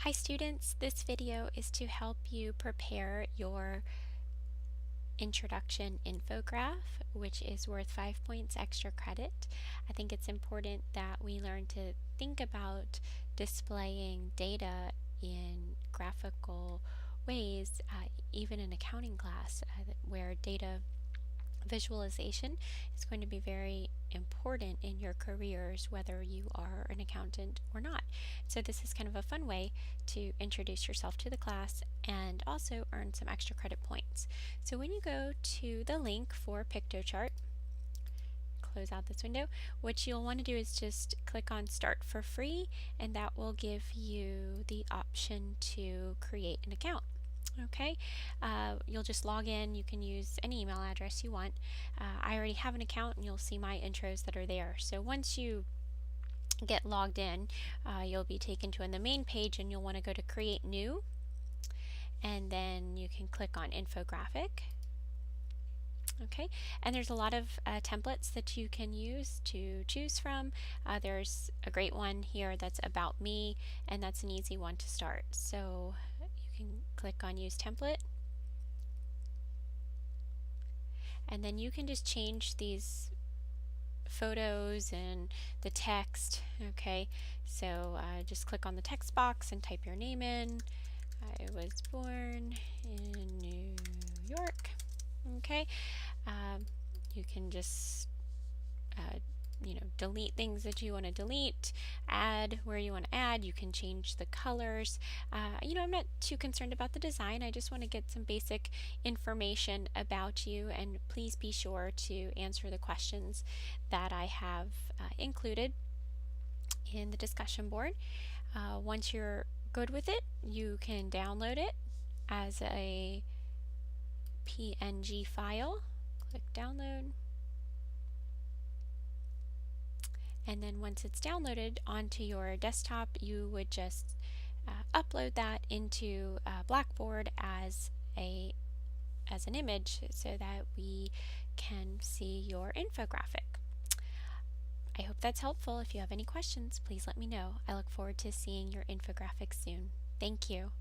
Hi students, this video is to help you prepare your introduction infograph, which is worth 5 points extra credit. I think it's important that we learn to think about displaying data in graphical ways, even in accounting class, where data visualization is going to be very important in your careers, whether you are an accountant or not. So this is kind of a fun way to introduce yourself to the class and also earn some extra credit points. So when you go to the link for Piktochart, close out this window, what you'll want to do is just click on Start for Free, and that will give you the option to create an account. Okay, you'll just log in. You can use any email address you want. I already have an account, and you'll see my intros that are there. So once you get logged in, you'll be taken to the main page, and you'll want to go to Create New, and then you can click on Infographic. Okay, and there's a lot of templates that you can use to choose from. There's a great one here that's About Me, and that's an easy one to start. So you can click on Use Template, and then you can just change these photos and the text. Okay, so just click on the text box and type your name in. I was born in New York. Okay, you can just delete things that you want to delete, add where you want to add. You can change the colors. I'm not too concerned about the design. I just want to get some basic information about you, and please be sure to answer the questions that I have included in the discussion board. Once you're good with it, you can download it as a PNG file. Click download. And then once it's downloaded onto your desktop, you would just upload that into Blackboard as an image so that we can see your infographic. I hope that's helpful. If you have any questions, please let me know. I look forward to seeing your infographic soon. Thank you.